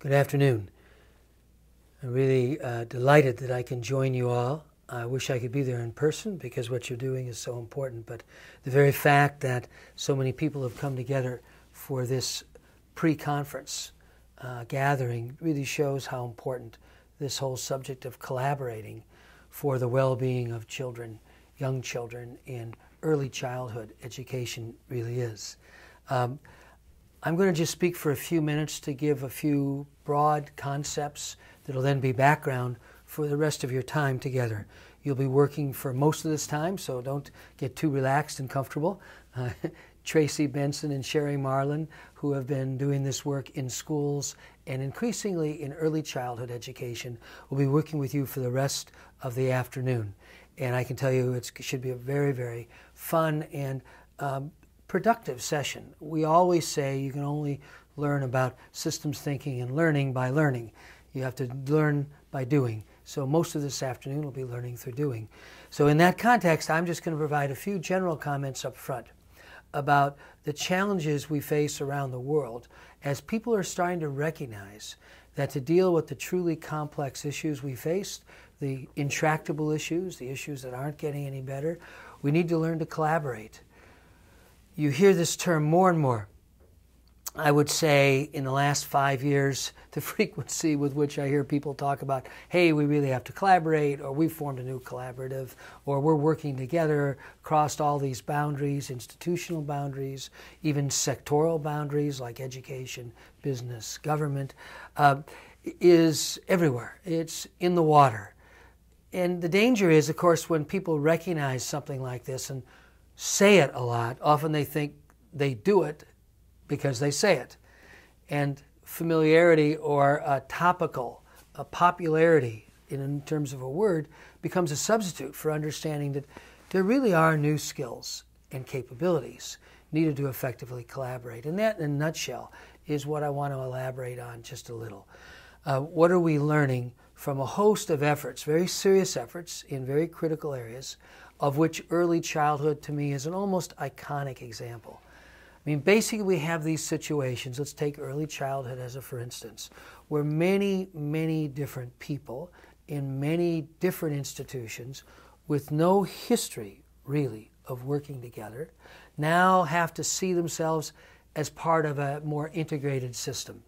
Good afternoon. I'm really delighted that I can join you all. I wish I could be there in person because what you're doing is so important, but the very fact that so many people have come together for this pre-conference gathering really shows how important this whole subject of collaborating for the well-being of children, young children in early childhood education really is. I'm going to just speak for a few minutes to give a few broad concepts that will then be background for the rest of your time together. You'll be working for most of this time, so don't get too relaxed and comfortable. Tracy Benson and Sherry Marlin, who have been doing this work in schools and increasingly in early childhood education, will be working with you for the rest of the afternoon. And I can tell you it should be a very, very fun and productive session. We always say you can only learn about systems thinking and learning by learning. You have to learn by doing. So most of this afternoon will be learning through doing. So in that context, I'm just going to provide a few general comments up front about the challenges we face around the world as people are starting to recognize that to deal with the truly complex issues we face, the intractable issues, the issues that aren't getting any better, we need to learn to collaborate. You hear this term more and more. I would say in the last 5 years, the frequency with which I hear people talk about, hey, we really have to collaborate, or we formed a new collaborative, or we're working together across all these boundaries, institutional boundaries, even sectoral boundaries like education, business, government, is everywhere. It's in the water. And the danger is, of course, when people recognize something like this and say it a lot, often they think they do it because they say it. And familiarity or popularity in terms of a word becomes a substitute for understanding that there really are new skills and capabilities needed to effectively collaborate. And that, in a nutshell, is what I want to elaborate on just a little. What are we learning from a host of efforts, very serious efforts in very critical areas, of which early childhood to me is an almost iconic example. I mean, basically we have these situations, let's take early childhood as a for instance, where many, many different people in many different institutions with no history really of working together now have to see themselves as part of a more integrated system.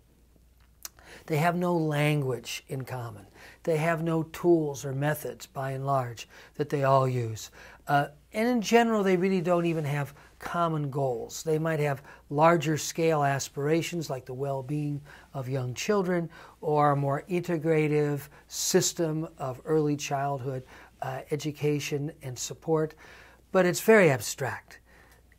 They have no language in common. They have no tools or methods, by and large, that they all use. And in general, they really don't even have common goals. They might have larger scale aspirations like the well-being of young children or a more integrative system of early childhood education and support, but it's very abstract.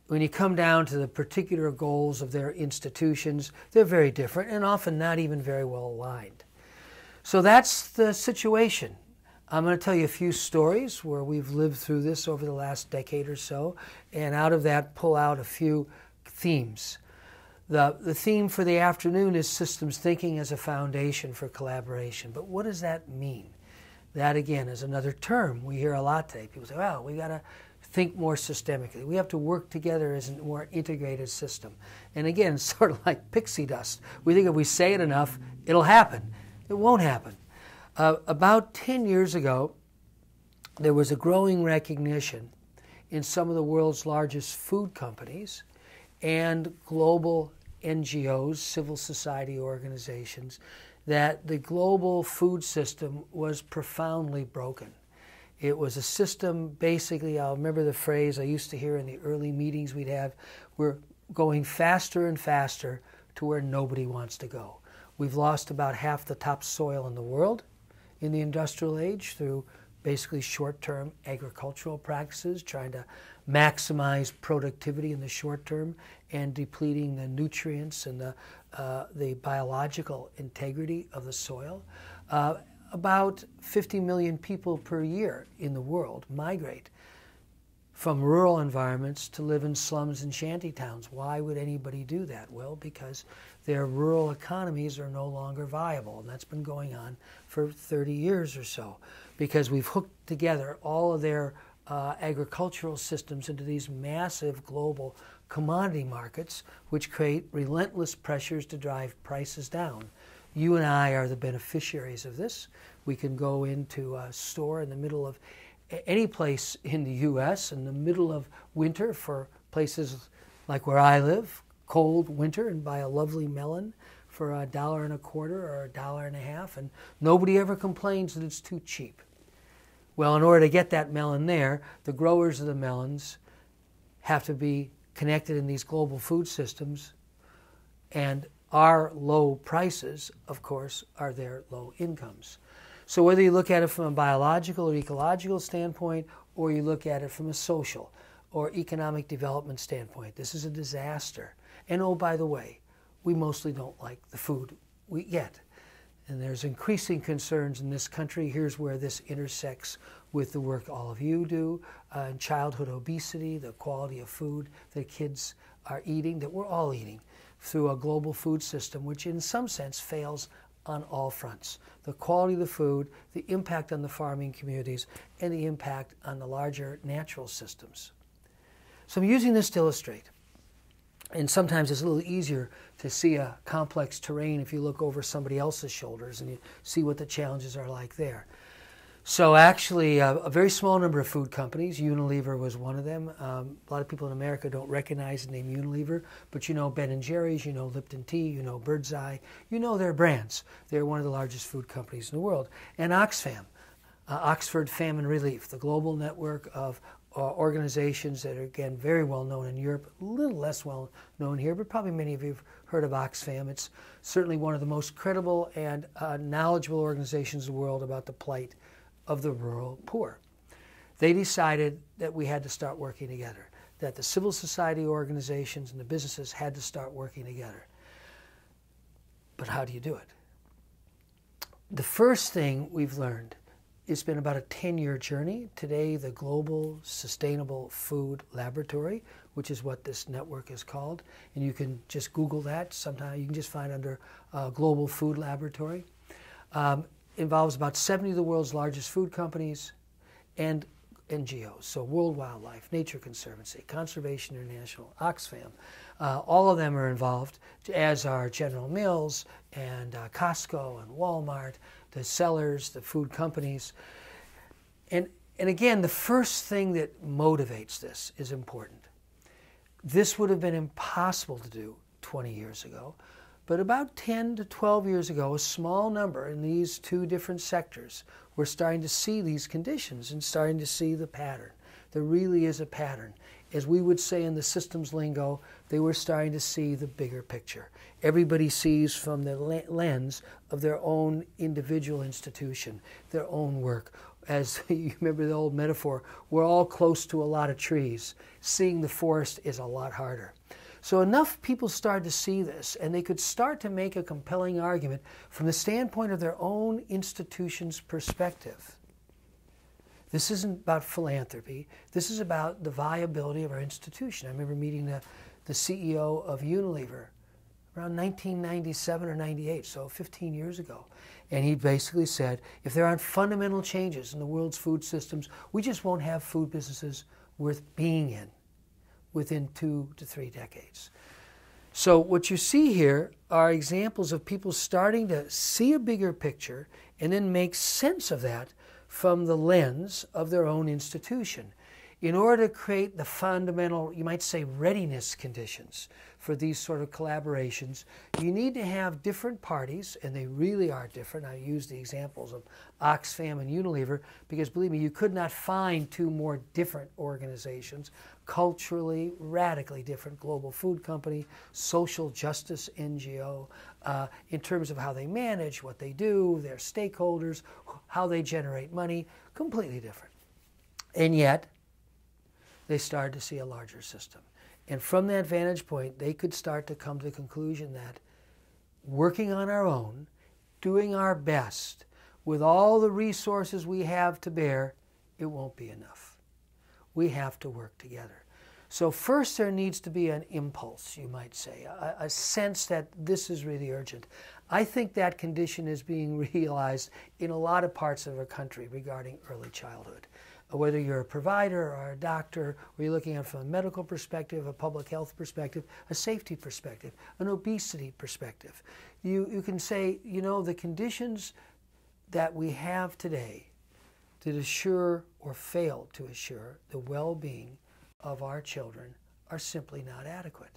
When you come down to the particular goals of their institutions, they're very different and often not even very well aligned. So that's the situation. I'm going to tell you a few stories where we've lived through this over the last decade or so, and out of that pull out a few themes. The theme for the afternoon is systems thinking as a foundation for collaboration. But what does that mean? That, again, is another term we hear a lot today. People say, well, we got to think more systemically. We have to work together as a more integrated system. And again, sort of like pixie dust. We think if we say it enough, it'll happen. It won't happen. About 10 years ago, there was a growing recognition in some of the world's largest food companies and global NGOs, civil society organizations, that the global food system was profoundly broken. It was a system, basically, I'll remember the phrase I used to hear in the early meetings we'd have, we're going faster and faster to where nobody wants to go. We've lost about half the topsoil in the world in the industrial age through basically short-term agricultural practices, trying to maximize productivity in the short term and depleting the nutrients and the biological integrity of the soil. About 50 million people per year in the world migrate from rural environments to live in slums and shanty towns. Why would anybody do that? Well, because their rural economies are no longer viable, and that's been going on for 30 years or so, because we've hooked together all of their agricultural systems into these massive global commodity markets, which create relentless pressures to drive prices down. You and I are the beneficiaries of this. We can go into a store in the middle of any place in the U.S. in the middle of winter for places like where I live, cold winter, and buy a lovely melon for $1.25 or $1.50, and nobody ever complains that it's too cheap. Well, in order to get that melon there, the growers of the melons have to be connected in these global food systems, and our low prices, of course, are their low incomes. So whether you look at it from a biological or ecological standpoint, or you look at it from a social or economic development standpoint, this is a disaster. And oh, by the way, we mostly don't like the food we get. And there's increasing concerns in this country. Here's where this intersects with the work all of you do in childhood obesity, the quality of food that kids are eating, that we're all eating through a global food system, which in some sense fails on all fronts. The quality of the food, the impact on the farming communities, and the impact on the larger natural systems. So I'm using this to illustrate. And sometimes it's a little easier to see a complex terrain if you look over somebody else's shoulders and you see what the challenges are like there. So actually, a very small number of food companies, Unilever was one of them. A lot of people in America don't recognize the name Unilever, but you know Ben & Jerry's, you know Lipton Tea, you know Bird's Eye, you know their brands. They're one of the largest food companies in the world. And Oxfam, Oxford Famine Relief, the global network of organizations that are, again, very well known in Europe, a little less well known here, but probably many of you have heard of Oxfam. It's certainly one of the most credible and knowledgeable organizations in the world about the plight of the rural poor. They decided that we had to start working together, that the civil society organizations and the businesses had to start working together. But how do you do it? The first thing we've learned, it's been about a 10-year journey. Today, the Global Sustainable Food Laboratory, which is what this network is called, and you can just Google that. Sometimes you can just find under Global Food Laboratory. Involves about 70 of the world's largest food companies and NGOs, so World Wildlife, Nature Conservancy, Conservation International, Oxfam. All of them are involved, as are General Mills and Costco and Walmart, the sellers, the food companies. And again, the first thing that motivates this is important. This would have been impossible to do 20 years ago. But about 10 to 12 years ago, a small number in these two different sectors were starting to see these conditions and starting to see the pattern. There really is a pattern. As we would say in the systems lingo, they were starting to see the bigger picture. Everybody sees from the lens of their own individual institution, their own work. As you remember the old metaphor, we're all close to a lot of trees. Seeing the forest is a lot harder. So enough people started to see this, and they could start to make a compelling argument from the standpoint of their own institution's perspective. This isn't about philanthropy. This is about the viability of our institution. I remember meeting the CEO of Unilever around 1997 or 98, so 15 years ago. And he basically said, if there aren't fundamental changes in the world's food systems, we just won't have food businesses worth being in within 2 to 3 decades. So what you see here are examples of people starting to see a bigger picture and then make sense of that from the lens of their own institution. In order to create the fundamental, you might say, readiness conditions for these sort of collaborations, you need to have different parties, and they really are different. I use the examples of Oxfam and Unilever because, believe me, you could not find two more different organizations, culturally, radically different global food company, social justice NGO, in terms of how they manage, what they do, their stakeholders, how they generate money, completely different. And yet, they started to see a larger system. And from that vantage point, they could start to come to the conclusion that working on our own, doing our best, with all the resources we have to bear, it won't be enough. We have to work together. So first there needs to be an impulse, you might say, a sense that this is really urgent. I think that condition is being realized in a lot of parts of our country regarding early childhood. whether you're a provider or a doctor, or you're looking at it from a medical perspective, a public health perspective, a safety perspective, an obesity perspective. You can say, you know, the conditions that we have today that assure or fail to assure the well-being of our children are simply not adequate.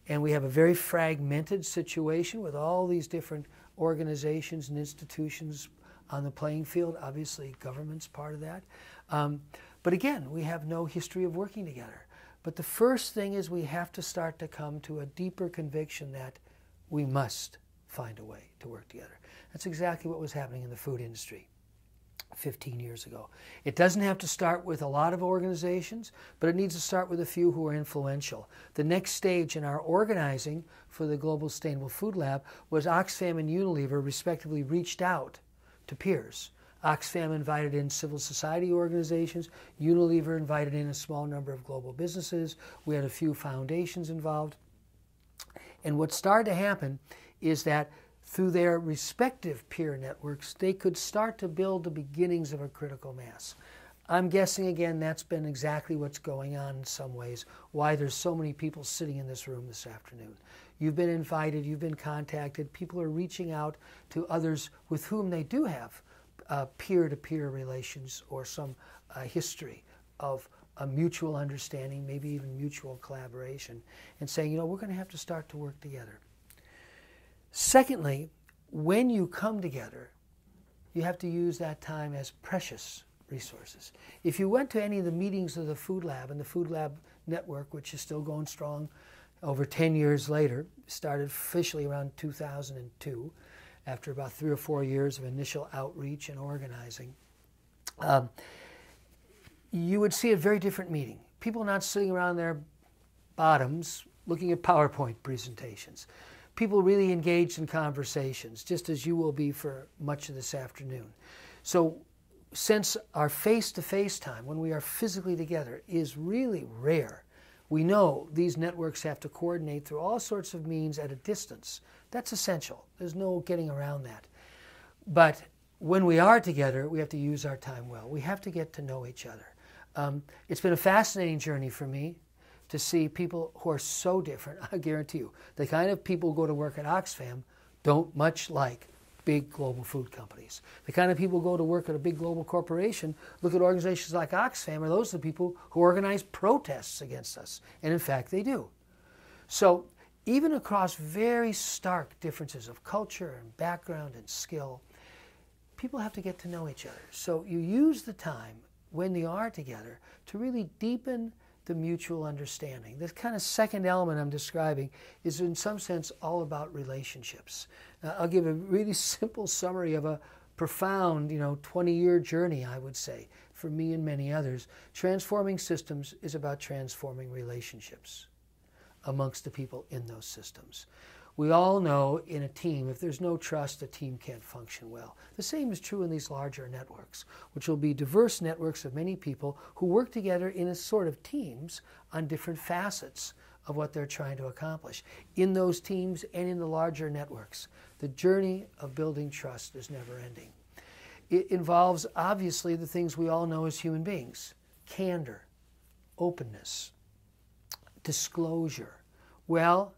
And we have a very fragmented situation with all these different organizations and institutions on the playing field. Obviously, government's part of that. But again, we have no history of working together. But the first thing is we have to start to come to a deeper conviction that we must find a way to work together. That's exactly what was happening in the food industry 15 years ago. It doesn't have to start with a lot of organizations, but it needs to start with a few who are influential. The next stage in our organizing for the Global Sustainable Food Lab was Oxfam and Unilever respectively reached out to peers. Oxfam invited in civil society organizations. Unilever invited in a small number of global businesses. We had a few foundations involved. And what started to happen is that through their respective peer networks, they could start to build the beginnings of a critical mass. I'm guessing, again, that's been exactly what's going on in some ways, why there's so many people sitting in this room this afternoon. You've been invited, you've been contacted, people are reaching out to others with whom they do have peer-to-peer relations or some history of a mutual understanding, maybe even mutual collaboration, and saying, you know, we're going to have to start to work together. Secondly, when you come together, you have to use that time as precious resources. If you went to any of the meetings of the Food Lab and the Food Lab Network, which is still going strong over 10 years later, started officially around 2002, after about 3 or 4 years of initial outreach and organizing, you would see a very different meeting. People not sitting around their bottoms looking at PowerPoint presentations. People really engaged in conversations, just as you will be for much of this afternoon. So since our face-to-face time, when we are physically together, is really rare, we know these networks have to coordinate through all sorts of means at a distance. That's essential. There's no getting around that. But when we are together, we have to use our time well. We have to get to know each other. It's been a fascinating journey for me to see people who are so different. I guarantee you, the kind of people who go to work at Oxfam don't much like big global food companies. The kind of people who go to work at a big global corporation look at organizations like Oxfam, are those the people who organize protests against us. And in fact, they do. So even across very stark differences of culture and background and skill, people have to get to know each other. So you use the time when they are together to really deepen the mutual understanding. This kind of second element I'm describing is in some sense all about relationships. I'll give a really simple summary of a profound, 20-year journey, I would say, for me and many others. Transforming systems is about transforming relationships amongst the people in those systems. We all know in a team, if there's no trust, a team can't function well. The same is true in these larger networks, which will be diverse networks of many people who work together in a sort of teams on different facets of what they're trying to accomplish. In those teams and in the larger networks, the journey of building trust is never ending. It involves, obviously, the things we all know as human beings: candor, openness, disclosure. Well,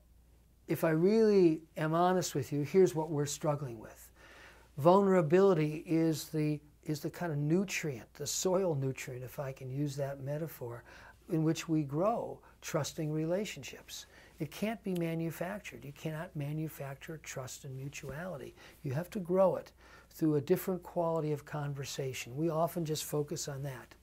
if I really am honest with you, here's what we're struggling with. Vulnerability is the kind of nutrient, the soil nutrient, if I can use that metaphor, in which we grow trusting relationships. It can't be manufactured. You cannot manufacture trust and mutuality. You have to grow it through a different quality of conversation. We often just focus on that.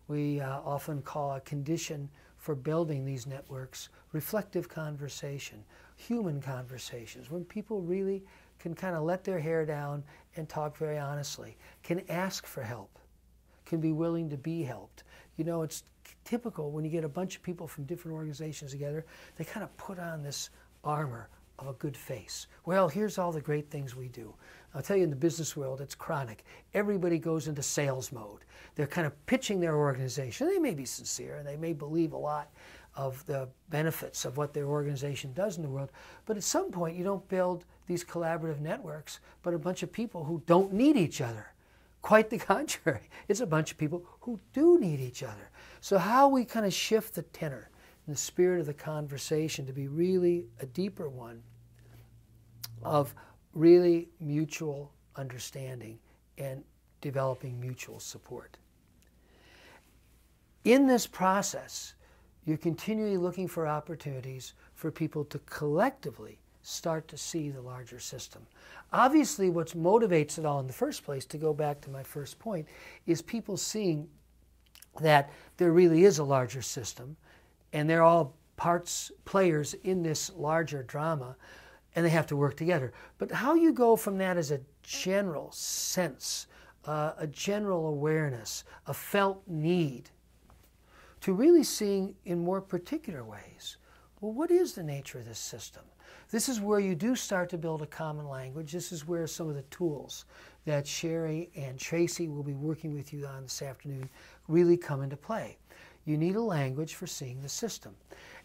We often call a condition for building these networks reflective conversation, human conversations, when people really can kind of let their hair down and talk very honestly, can ask for help, can be willing to be helped. It's typical when you get a bunch of people from different organizations together, they kind of put on this armor of a good face. Well, here's all the great things we do. I'll tell you, in the business world, it's chronic. Everybody goes into sales mode. They're kind of pitching their organization. They may be sincere, and they may believe a lot of the benefits of what their organization does in the world. But at some point, you don't build these collaborative networks, but a bunch of people who don't need each other. quite the contrary. It's a bunch of people who do need each other. So how we kind of shift the tenor and the spirit of the conversation to be really a deeper one of really mutual understanding and developing mutual support. In this process, you're continually looking for opportunities for people to collectively start to see the larger system. Obviously, what motivates it all in the first place, to go back to my first point, is people seeing that there really is a larger system, and they're all players in this larger drama, and they have to work together. But how you go from that as a general sense, a general awareness, a felt need, to really seeing in more particular ways, well, what is the nature of this system? This is where you do start to build a common language. This is where some of the tools that Sherry and Tracy will be working with you on this afternoon really come into play. You need a language for seeing the system.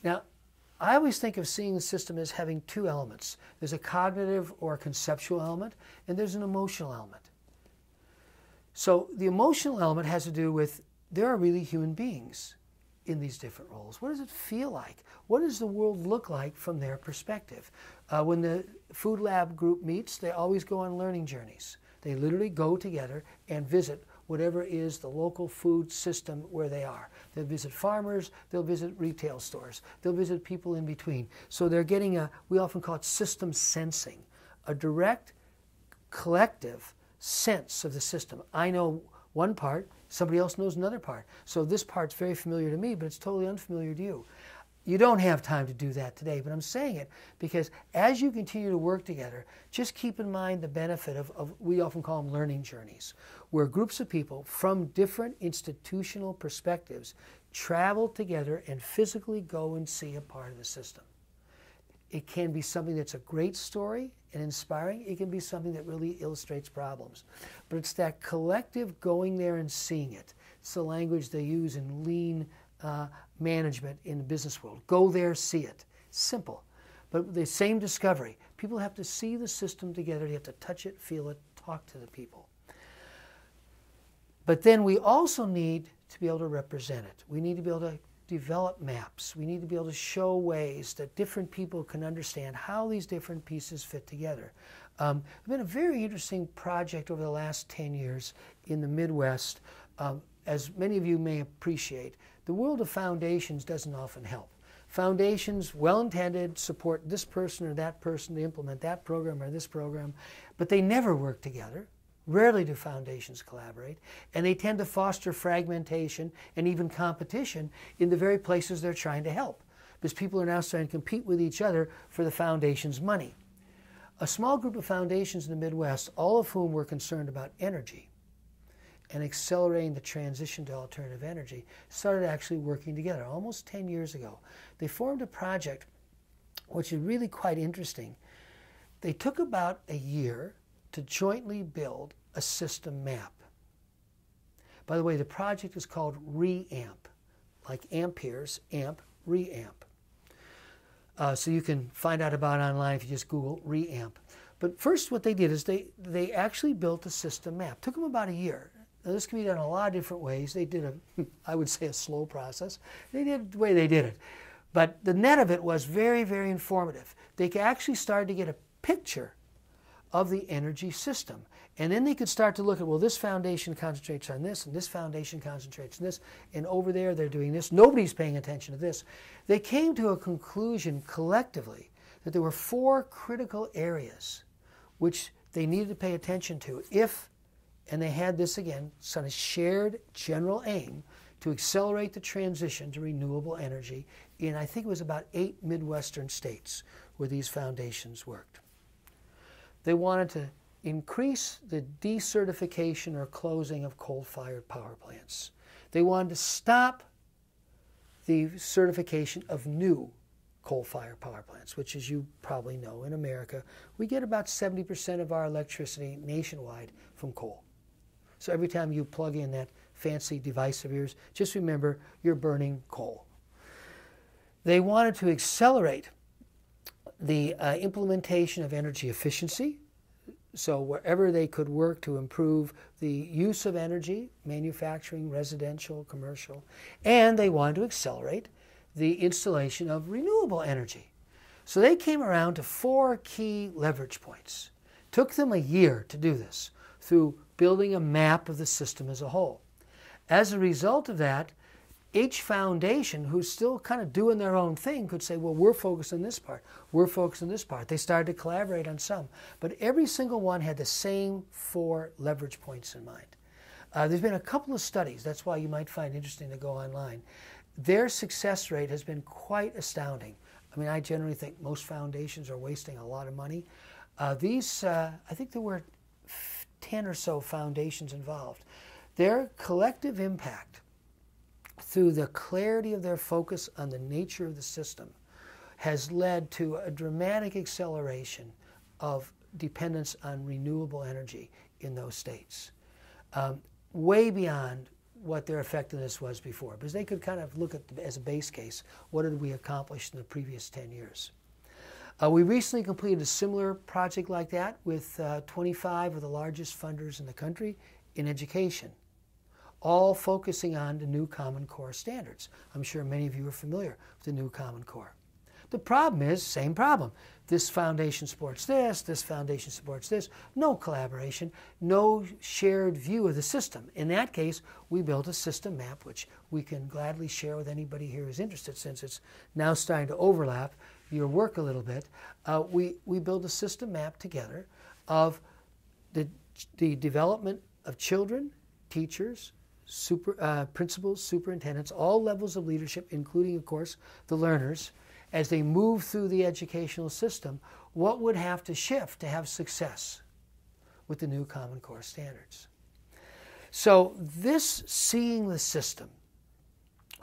Now, I always think of seeing the system as having two elements. There's a cognitive or conceptual element, and there's an emotional element. So the emotional element has to do with, there are really human beings in these different roles. What does it feel like? What does the world look like from their perspective? When the Food Lab group meets, they always go on learning journeys. They literally go together and visit whatever is the local food system where they are. They'll visit farmers, they'll visit retail stores, they'll visit people in between. So they're getting we often call it system sensing, a direct, collective sense of the system. I know one part, somebody else knows another part. So this part's very familiar to me, but it's totally unfamiliar to you. You don't have time to do that today, but I'm saying it because as you continue to work together, just keep in mind the benefit of we often call them learning journeys, where groups of people from different institutional perspectives travel together and physically go and see a part of the system. It can be something that's a great story and inspiring. It can be something that really illustrates problems. But it's that collective going there and seeing it. It's the language they use in lean management in the business world. Go there, see it. Simple. But the same discovery. People have to see the system together. You have to touch it, feel it, talk to the people. But then we also need to be able to represent it. We need to be able to develop maps. We need to be able to show ways that different people can understand how these different pieces fit together. It's been a very interesting project over the last 10 years in the Midwest. As many of you may appreciate, the world of foundations doesn't often help. Foundations, well-intended, support this person or that person to implement that program or this program, but they never work together. Rarely do foundations collaborate, and they tend to foster fragmentation and even competition in the very places they're trying to help, because people are now starting to compete with each other for the foundation's money. A small group of foundations in the Midwest, all of whom were concerned about energy and accelerating the transition to alternative energy, started actually working together almost 10 years ago. They formed a project which is really quite interesting. They took about a year to jointly build a system map. By the way, the project is called ReAmp, like amperes, amp, ReAmp. So you can find out about it online if you just Google ReAmp. But first what they did is they actually built a system map. It took them about a year. Now, this can be done a lot of different ways. They did I would say, a slow process. They did it the way they did it. But the net of it was very, very informative. They actually started to get a picture of the energy system. And then they could start to look at, well, this foundation concentrates on this, and this foundation concentrates on this, and over there they're doing this. Nobody's paying attention to this. They came to a conclusion collectively that there were 4 critical areas which they needed to pay attention to if, and they had this again, sort of shared general aim to accelerate the transition to renewable energy in, I think it was about 8 Midwestern states where these foundations worked. They wanted to increase the decertification or closing of coal-fired power plants. They wanted to stop the certification of new coal-fired power plants, which, as you probably know, in America, we get about 70% of our electricity nationwide from coal. So every time you plug in that fancy device of yours, just remember you're burning coal. They wanted to accelerate the implementation of energy efficiency, So wherever they could work to improve the use of energy, manufacturing, residential, commercial, and they wanted to accelerate the installation of renewable energy. So they came around to 4 key leverage points. Took them a year to do this through building a map of the system as a whole. As a result of that, each foundation, who's still kind of doing their own thing, could say, well, we're focused on this part, we're focused on this part. They started to collaborate on some. But every single one had the same 4 leverage points in mind. There's been a couple of studies, that's why you might find it interesting to go online. Their success rate has been quite astounding. I mean, I generally think most foundations are wasting a lot of money. I think there were 10 or so foundations involved. Their collective impact through the clarity of their focus on the nature of the system has led to a dramatic acceleration of dependence on renewable energy in those states, way beyond what their effectiveness was before, because they could kind of look at, as a base case, what did we accomplish in the previous 10 years. We recently completed a similar project like that with 25 of the largest funders in the country in education, all focusing on the new Common Core standards. I'm sure many of you are familiar with the new Common Core. The problem is, same problem. This foundation supports this foundation supports this. No collaboration, no shared view of the system. In that case, we built a system map, which we can gladly share with anybody here who's interested, since it's now starting to overlap your work a little bit. We built a system map together of the development of children, teachers, principals, superintendents, all levels of leadership, including, of course, the learners, as they move through the educational system, what would have to shift to have success with the new Common Core standards. So this seeing the system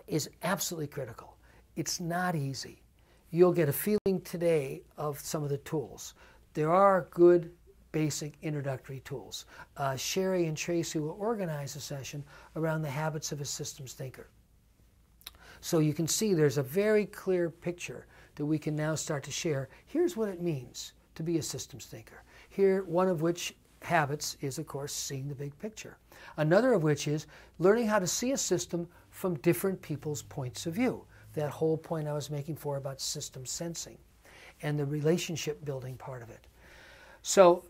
is absolutely critical. It's not easy. You'll get a feeling today of some of the tools. There are good basic introductory tools. Sherry and Tracy will organize a session around the habits of a systems thinker. So you can see there's a very clear picture that we can now start to share. Here's what it means to be a systems thinker. Here, one of which habits is, of course, seeing the big picture. Another of which is learning how to see a system from different people's points of view. That whole point I was making before about system sensing and the relationship building part of it. So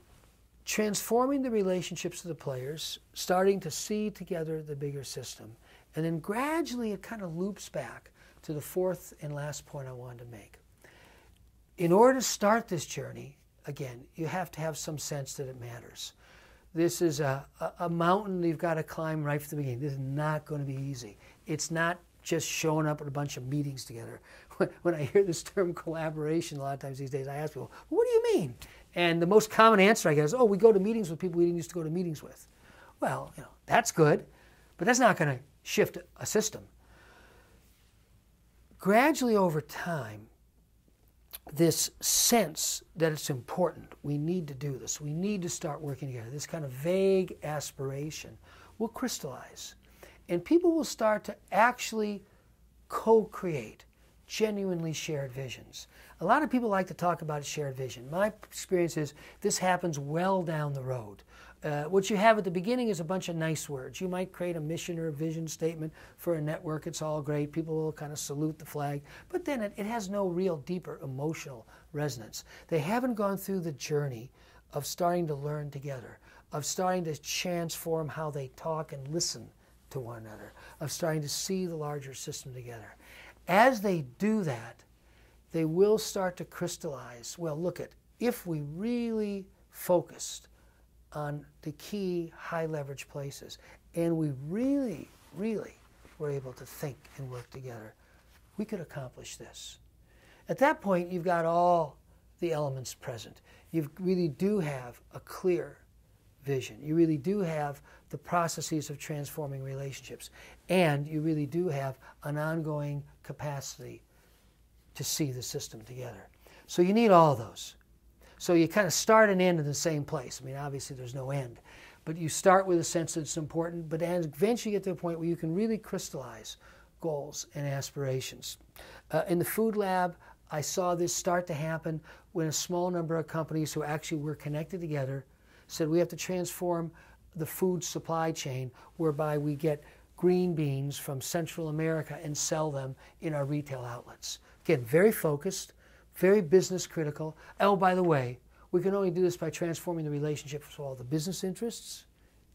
transforming the relationships of the players, starting to see together the bigger system, and then gradually it kind of loops back to the 4th and last point I wanted to make. In order to start this journey, again, you have to have some sense that it matters. This is a mountain you've got to climb right from the beginning. This is not going to be easy. It's not just showing up at a bunch of meetings together. When I hear this term collaboration a lot of times these days, I ask people, well, what do you mean? And the most common answer I get is, oh, we go to meetings with people we didn't used to go to meetings with. Well, that's good, but that's not going to shift a system. Gradually over time, this sense that it's important, we need to do this, we need to start working together, this kind of vague aspiration will crystallize. And people will start to actually co-create genuinely shared visions. A lot of people like to talk about a shared vision. My experience is this happens well down the road. What you have at the beginning is a bunch of nice words. You might create a mission or a vision statement for a network. It's all great. People will kind of salute the flag. But then it has no real deeper emotional resonance. They haven't gone through the journey of starting to learn together, of starting to transform how they talk and listen to one another, of starting to see the larger system together. As they do that, they will start to crystallize, well, look at, if we really focused on the key high leverage places, and we really, really were able to think and work together, we could accomplish this. At that point, you've got all the elements present. You really do have a clear vision. You really do have the processes of transforming relationships, and you really do have an ongoing capacity to see the system together. So you need all of those. So you kind of start and end in the same place. I mean, obviously there's no end, but you start with a sense that it's important, but eventually you get to a point where you can really crystallize goals and aspirations. In the food lab, I saw this start to happen when a small number of companies who actually were connected together said we have to transform the food supply chain whereby we get green beans from Central America and sell them in our retail outlets. Again, very focused, very business critical. Oh, by the way, we can only do this by transforming the relationship with all the business interests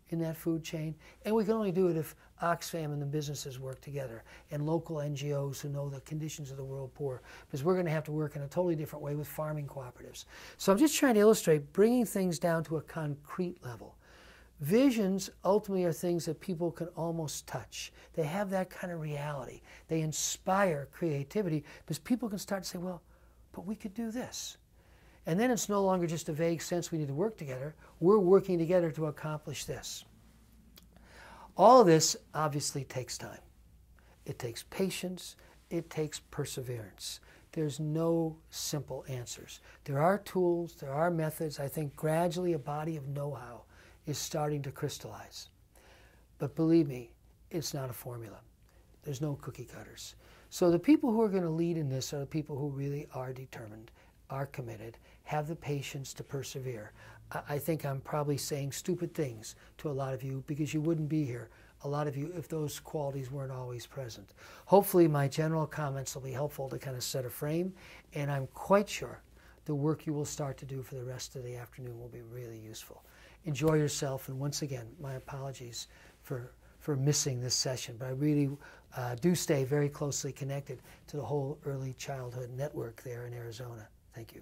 in that food chain, and we can only do it if Oxfam and the businesses work together, and local NGOs who know the conditions of the world poor, because we're going to have to work in a totally different way with farming cooperatives. So I'm just trying to illustrate bringing things down to a concrete level. Visions ultimately are things that people can almost touch. They have that kind of reality. They inspire creativity because people can start to say, well, but we could do this. And then it's no longer just a vague sense we need to work together. We're working together to accomplish this. All of this obviously takes time. It takes patience. It takes perseverance. There's no simple answers. There are tools. There are methods. I think gradually a body of know-how is starting to crystallize. But believe me, it's not a formula. There's no cookie cutters. So the people who are going to lead in this are the people who really are determined, are committed, have the patience to persevere. I think I'm probably saying stupid things to a lot of you because you wouldn't be here, a lot of you, if those qualities weren't always present. Hopefully my general comments will be helpful to kind of set a frame, and I'm quite sure the work you will start to do for the rest of the afternoon will be really useful. Enjoy yourself, and once again, my apologies for missing this session, but I really do stay very closely connected to the whole early childhood network there in Arizona. Thank you.